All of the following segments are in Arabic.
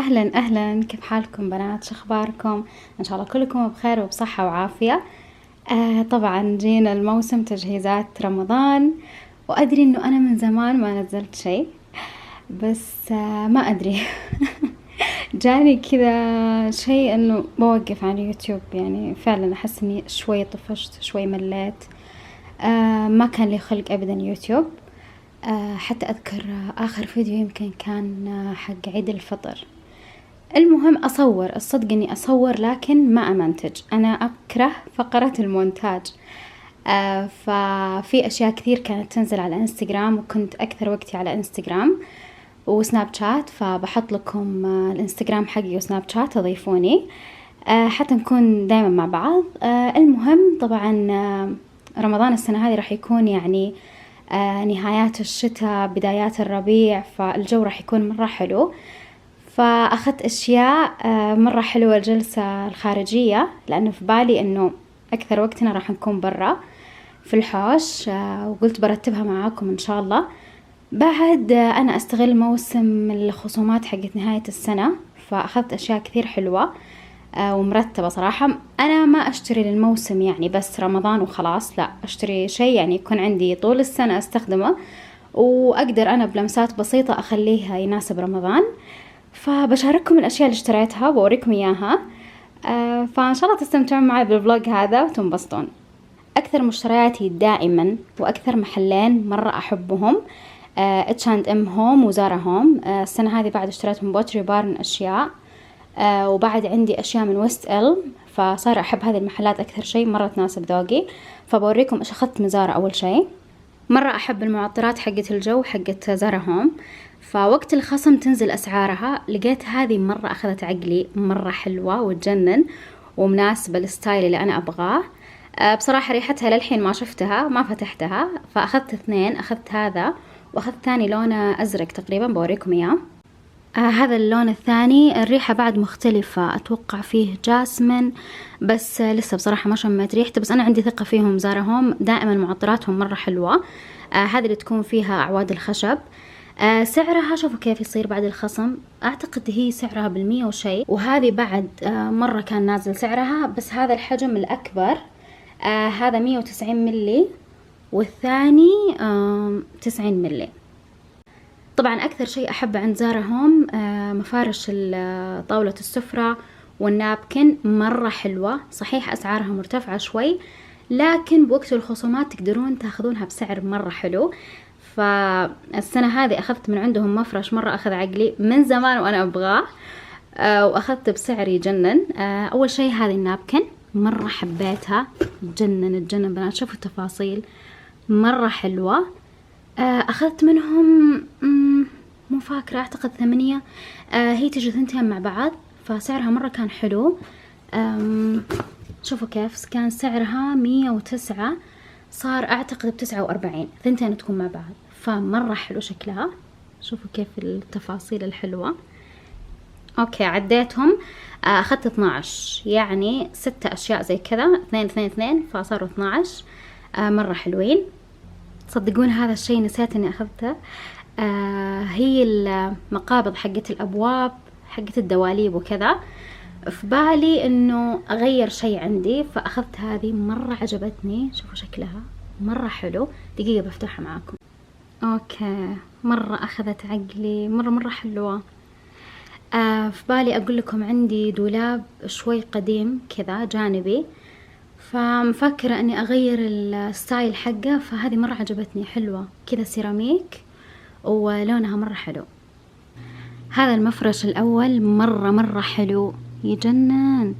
أهلا أهلا، كيف حالكم بنات؟ شو أخباركم؟ إن شاء الله كلكم بخير وبصحة وعافية. طبعا جينا الموسم تجهيزات رمضان، وأدري إنه أنا من زمان ما نزلت شيء، بس ما أدري. جاني كذا شيء إنه بوقف عن يوتيوب، يعني فعلا أحس إني شوي طفشت، شوي مليت. ما كان لي خلق أبدا يوتيوب. حتى أذكر آخر فيديو يمكن كان حق عيد الفطر. المهم أصور، الصدق إني أصور لكن ما أمنتج، أنا أكره فقرة المونتاج. ففي أشياء كثير كانت تنزل على إنستغرام، وكنت أكثر وقتي على إنستغرام وسناب شات، فبحط لكم الإنستغرام حقي وسناب شات تضيفوني حتى نكون دايما مع بعض. المهم طبعا رمضان السنة هذه راح يكون يعني نهايات الشتاء بدايات الربيع، فالجو راح يكون مرة حلو. فأخذت أشياء مرة حلوة الجلسة الخارجية، لأنه في بالي أنه أكثر وقتنا راح نكون برا في الحوش. وقلت برتبها معاكم إن شاء الله. بعد أنا أستغل موسم الخصومات حقت نهاية السنة، فأخذت أشياء كثير حلوة ومرتبة صراحة. أنا ما أشتري للموسم يعني بس رمضان وخلاص، لا، أشتري شيء يعني يكون عندي طول السنة أستخدمه، وأقدر أنا بلمسات بسيطة أخليها يناسب رمضان. فبشارككم الأشياء اللي اشتريتها وبوريكم إياها. فإن شاء الله تستمتعون معي بالفلوج هذا وتنبسطون. أكثر مشترياتي دائما وأكثر محلين مرة أحبهم H&M هوم وزارا هوم. السنة هذه بعد اشتريت من بوتري بارن أشياء، وبعد عندي أشياء من ويست إل، فصار أحب هذه المحلات أكثر شيء، مرة تناسب ذوقي. فبوريكم إيش أخذت من زارا. أول شيء مرة أحب المعطرات حقت الجو حقت زارا هوم، فوقت الخصم تنزل أسعارها. لقيت هذه مرة أخذت عقلي، مرة حلوة وتجنن ومناسبة للستايل اللي أنا أبغاه. بصراحة ريحتها للحين ما شفتها، ما فتحتها، فأخذت اثنين، أخذت هذا وأخذت ثاني لونه أزرق تقريبا، بوريكم إياه. هذا اللون الثاني الريحة بعد مختلفة، أتوقع فيه جاسمين، بس لسه بصراحة ما شميت ريحته، بس أنا عندي ثقة فيهم زارا هوم، دائما معطراتهم مرة حلوة. هذه اللي تكون فيها أعواد الخشب. سعرها شوفوا كيف يصير بعد الخصم، أعتقد هي سعرها بالمية وشي. وهذه بعد مرة كان نازل سعرها، بس هذا الحجم الأكبر. هذا 190 ملي والثاني 90 ملي. طبعا أكثر شيء أحب عند زارا هوم مفارش طاولة السفرة والنابكن، مرة حلوة. صحيح أسعارها مرتفعة شوي، لكن بوقت الخصومات تقدرون تاخذونها بسعر مرة حلو. فالسنة هذه أخذت من عندهم مفرش مرة أخذ عقلي من زمان وأنا أبغاه، وأخذت بسعر يجنن. أول شيء هذه النابكن مرة حبيتها، تجنن تجنن بنات، شوفوا التفاصيل مرة حلوة. أخذت منهم مو فاكرة، أعتقد 8. هي تجي ثنتين مع بعض، فسعرها مرة كان حلو. شوفوا كيف كان سعرها 109، صار أعتقد ب49، ثنتين تكون مع بعض، فمرة حلو شكلها. شوفوا كيف التفاصيل الحلوة. أوكي عديتهم، أخذت 12، يعني 6 أشياء زي كذا، 2 2 2، فصاروا 12. مرة حلوين. تصدقون هذا الشيء نسيت إني أخذته. هي المقابض حقت الأبواب حقت الدواليب وكذا، في بالي إنه أغير شيء عندي، فأخذت هذه مرة عجبتني. شوفوا شكلها مرة حلو. دقيقة بفتحها معاكم. أوكي مرة أخذت عقلي، مرة حلوة. في بالي أقول لكم عندي دولاب شوي قديم كذا جانبي، فمفكرة أني أغير الستايل حقه، فهذه مرة عجبتني، حلوة كذا سيراميك ولونها مرة حلو. هذا المفرش الأول مرة حلو يجنن.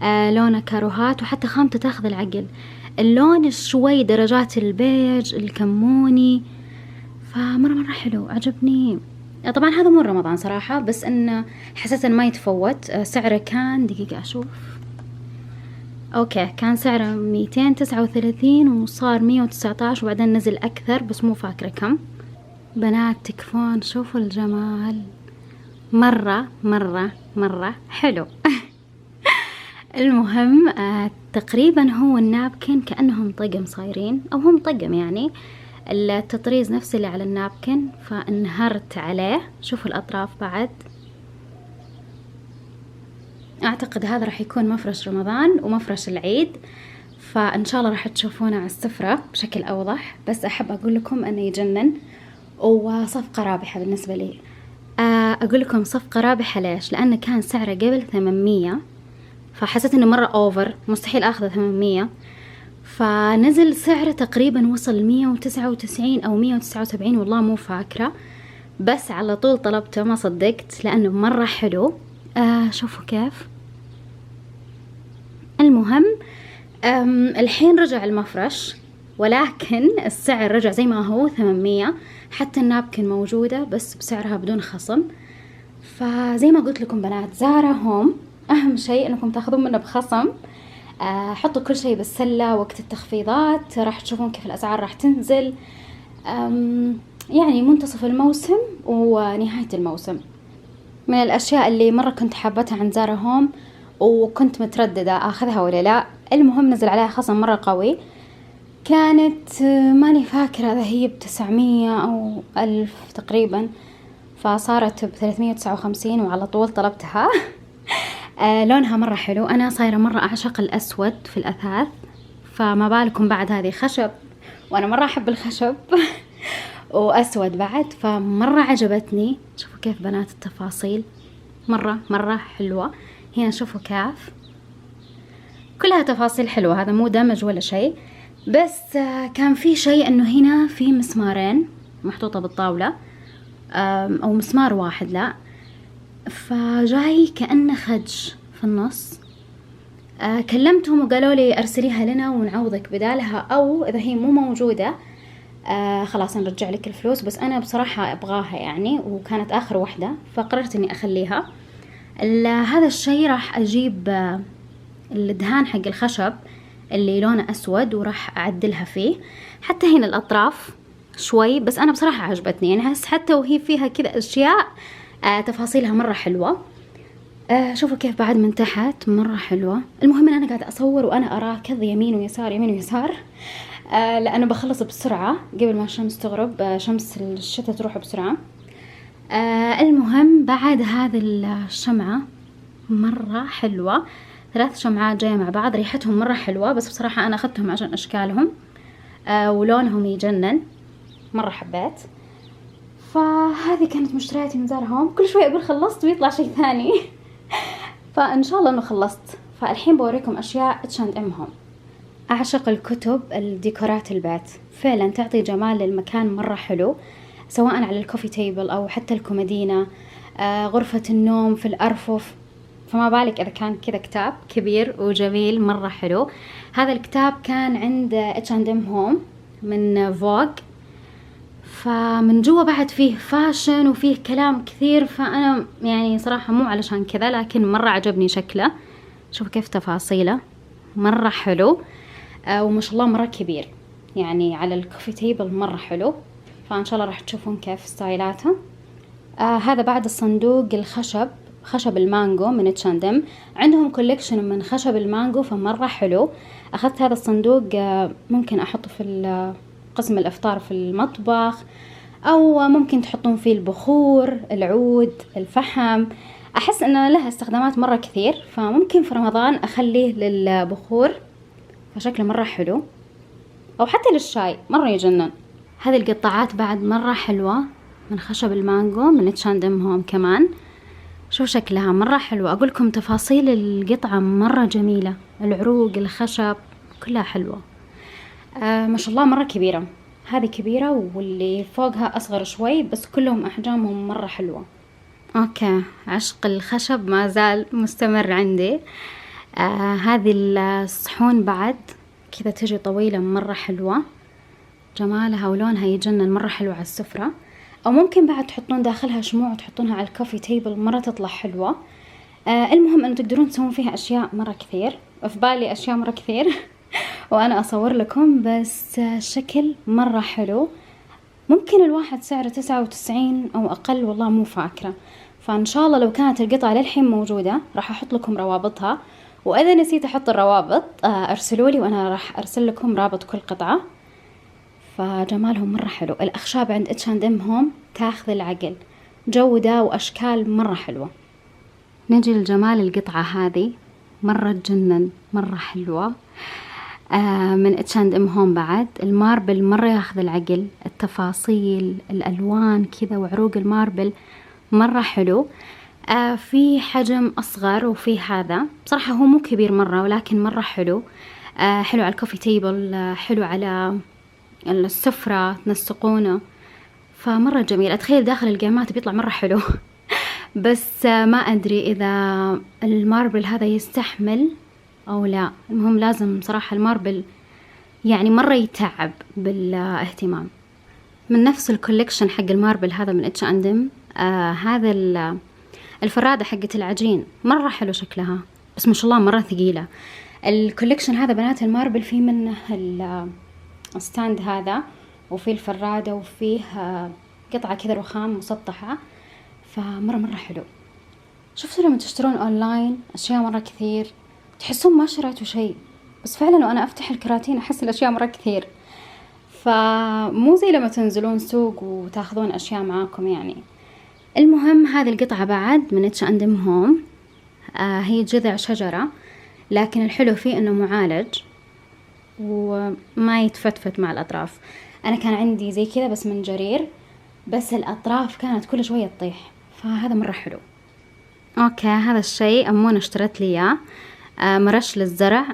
لونه كاروهات، وحتى خامته تاخذ العقل. اللون شوي درجات البيج الكموني، فمرة حلو عجبني. طبعا هذا مو رمضان صراحة، بس إنه حسيت إنه ما يتفوت. سعره كان، دقيقة أشوف، أوكي كان سعره 239 وصار 119، وبعدين نزل أكثر بس مو فاكرة كم. بنات تكفون، شوفوا الجمال، مرة حلو. المهم تقريبا هو النابكن كأنهم طقم صايرين، أو هم طقم يعني، التطريز نفس اللي على النابكن، فانهرت عليه. شوفوا الأطراف بعد أعتقد هذا راح يكون مفرش رمضان ومفرش العيد، فإن شاء الله راح تشوفونه على السفرة بشكل أوضح. بس أحب أقول لكم أنه يجنن وصفقة رابحة بالنسبة لي. أقول لكم صفقة رابحة ليش؟ لأنه كان سعره قبل 800، فحسيت إنه مرة أوفر، مستحيل أخذه 800، فنزل سعره تقريبا وصل 199 أو 179 والله مو فاكرة، بس على طول طلبته ما صدقت لأنه مرة حلو. شوفوا كيف. المهم الحين رجع المفرش، ولكن السعر رجع زي ما هو 800، حتى النابكن موجودة بس بسعرها بدون خصم. فزي ما قلت لكم بنات، زارا هوم أهم شيء أنكم تاخذون منه بخصم. حطوا كل شيء بالسلة وقت التخفيضات، راح تشوفون كيف الأسعار راح تنزل. يعني منتصف الموسم ونهاية الموسم. من الأشياء اللي مرة كنت حابتها عن زارا هوم وكنت مترددة أخذها ولا لا، المهم نزل عليها خصم مرة قوي. كانت ماني فاكرة إذا هي ب900 أو 1000 تقريبا، فصارت ب359 وعلى طول طلبتها. لونها مرة حلو، أنا صايرة مرة أعشق الأسود في الأثاث، فما بالكم بعد هذه خشب، وأنا مرة أحب الخشب. وأسود بعد، فمرة عجبتني. شوفوا كيف بنات التفاصيل، مرة حلوة. هنا شوفوا كيف كلها تفاصيل حلوة، هذا مو دمج ولا شيء، بس كان في شيء انه هنا في مسمارين محطوطة بالطاولة، او مسمار واحد لا، فجاي كأنه خدش في النص. كلمتهم وقالوا لي ارسليها لنا ونعوضك بدالها، او اذا هي مو موجودة خلاص نرجع لك الفلوس. بس انا بصراحة ابغاها يعني، وكانت اخر واحدة، فقررت اني اخليها. هذا الشيء راح اجيب الدهان حق الخشب اللي لونه اسود وراح اعدلها فيه، حتى هنا الاطراف شوي، بس انا بصراحة عجبتني يعني، حتى وهي فيها كذا اشياء تفاصيلها مرة حلوة. شوفوا كيف بعد من تحت مرة حلوة. المهم ان انا قاعدة اصور وانا اراكض يمين ويسار يمين ويسار، لانه بخلص بسرعة قبل ما الشمس تغرب، شمس الشتاء تروح بسرعة. المهم بعد هذه الشمعة مرة حلوة، 3 شمعات جاية مع بعض، ريحتهم مرة حلوة، بس بصراحة أنا أخذتهم عشان أشكالهم ولونهم يجنن، مرة حبيت. فهذه كانت مشترياتي من زارا هوم. كل شوي أقول خلصت ويطلع شيء ثاني. فإن شاء الله أنه خلصت. فالحين بوريكم أشياء H&M هوم. أعشق الكتب الديكورات البيت، فعلا تعطي جمال للمكان مرة حلو، سواء على الكوفي تيبل أو حتى الكومودينا، غرفة النوم، في الأرفف. فما بالك إذا كان كذا كتاب كبير وجميل مرة حلو. هذا الكتاب كان عند H&M هوم من فوغ، فمن جوا بعد فيه فاشن وفيه كلام كثير، فأنا يعني صراحة مو علشان كذا، لكن مرة عجبني شكله. شوفوا كيف تفاصيله مرة حلو، وما شاء الله مرة كبير يعني على الكوفي تيبل، مرة حلو. فإن شاء الله راح تشوفون كيف ستايلاتها. هذا بعد الصندوق الخشب، خشب المانجو من H&M، عندهم كوليكشن من خشب المانجو فمرة حلو. أخذت هذا الصندوق، ممكن أحطه في قسم الإفطار في المطبخ، أو ممكن تحطون فيه البخور، العود، الفحم. أحس أنه لها استخدامات مرة كثير، فممكن في رمضان أخليه للبخور، فشكله مرة حلو، أو حتى للشاي مرة يجنن. هذه القطاعات بعد مرة حلوة من خشب المانجو من H&M هوم كمان. شو شكلها مرة حلوة، أقولكم تفاصيل القطعة مرة جميلة، العروق، الخشب، كلها حلوة. ما شاء الله مرة كبيرة، هذه كبيرة واللي فوقها أصغر شوي، بس كلهم أحجامهم مرة حلوة. أوكي، عشق الخشب ما زال مستمر عندي. هذه الصحون بعد كذا تجي طويلة مرة حلوة، جمالها ولونها يجنن، مرة حلوة على السفرة، أو ممكن بعد تحطون داخلها شموع وتحطونها على الكوفي تيبل، مرة تطلع حلوة. المهم أنه تقدرون تسوون فيها أشياء مرة كثير، في بالي أشياء مرة كثير وأنا أصور لكم، بس شكل مرة حلو. ممكن الواحد سعره 99 أو أقل، والله مو فاكرة. فإن شاء الله لو كانت القطعة للحين موجودة راح أحط لكم روابطها، وإذا نسيت أحط الروابط أرسلولي وأنا راح أرسل لكم رابط كل قطعة. فجمالهم مرة حلو. الأخشاب عند H&M هوم تاخذ العقل، جودة وأشكال مرة حلوة. نجي لجمال القطعة هذه، مرة تجنن، مرة حلوة. من H&M هوم. بعد الماربل مرة ياخذ العقل، التفاصيل، الألوان كذا وعروق الماربل مرة حلو. في حجم أصغر وفي هذا بصراحة هو مو كبير مرة ولكن مرة حلو. حلو على الكوفي تيبل، حلو على السفرة تنسقونه، فمرة جميل. أتخيل داخل القيمات بيطلع مرة حلو. بس ما أدري إذا الماربل هذا يستحمل أو لا. المهم لازم صراحة الماربل يعني مرة يتعب بالاهتمام. من نفس الكوليكشن حق الماربل هذا من H&M، هذا الفرادة حقة العجين مرة حلو شكلها، بس ما شاء الله مرة ثقيلة. الكوليكشن هذا بنات الماربل فيه منه الستاند هذا، وفيه الفرادة، وفيه قطعة كذا رخام مسطحة، فمرة حلو. شفتوا لما تشترون أونلاين أشياء مرة كثير تحسون ما شريتوا شيء، بس فعلا وأنا أفتح الكراتين أحس الأشياء مرة كثير، فمو زي لما تنزلون سوق وتاخذون أشياء معاكم يعني. المهم هذه القطعة بعد من H&M هوم. هي جذع شجرة، لكن الحلو فيه إنه معالج وما يتفتفت مع الأطراف. أنا كان عندي زي كذا بس من جرير، بس الأطراف كانت كل شوية تطيح، فهذا مرة حلو. أوكي، هذا الشيء أمونة اشترت لي إياه، مرش للزرع،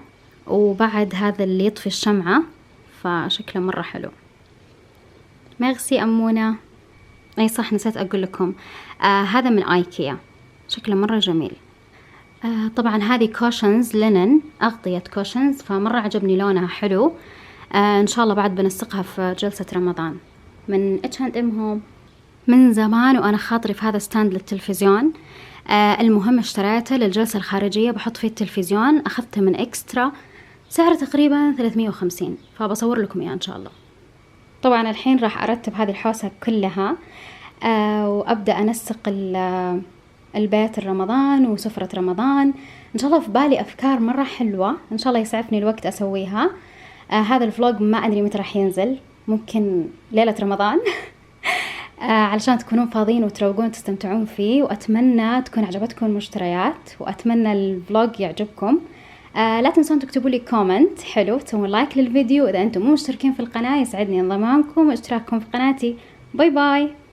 وبعد هذا اللي يطفي الشمعة، فشكله مرة حلو. ميرسي أمونة. أي صح، نسيت أقول لكم، هذا من آيكيا، شكله مرة جميل. طبعا هذه كوشنز لينن، أغطية كوشنز، فمرة عجبني لونها حلو. إن شاء الله بعد بنسقها في جلسة رمضان. من H&M هوم. من زمان وأنا خاطري في هذا ستاند للتلفزيون. المهم اشتريته للجلسة الخارجية بحط فيه التلفزيون، أخذته من إكسترا، سعره تقريبا 350، فبصور لكم إياه إن شاء الله. طبعا الحين راح أرتب هذه الحوسة كلها، وأبدأ أنسق البيت رمضان وسفرة رمضان. إن شاء الله في بالي أفكار مرة حلوة، إن شاء الله يسعفني الوقت أسويها. هذا الفلوج ما أدري متى راح ينزل، ممكن ليلة رمضان. علشان تكونون فاضيين وتروقون تستمتعون فيه، وأتمنى تكون عجبتكم المشتريات، وأتمنى الفلوج يعجبكم. لا تنسون تكتبوا لي كومنت حلو، تسوون لايك للفيديو. إذا أنتم مو مشتركين في القناة يسعدني انضمامكم واشتراككم في قناتي. باي باي.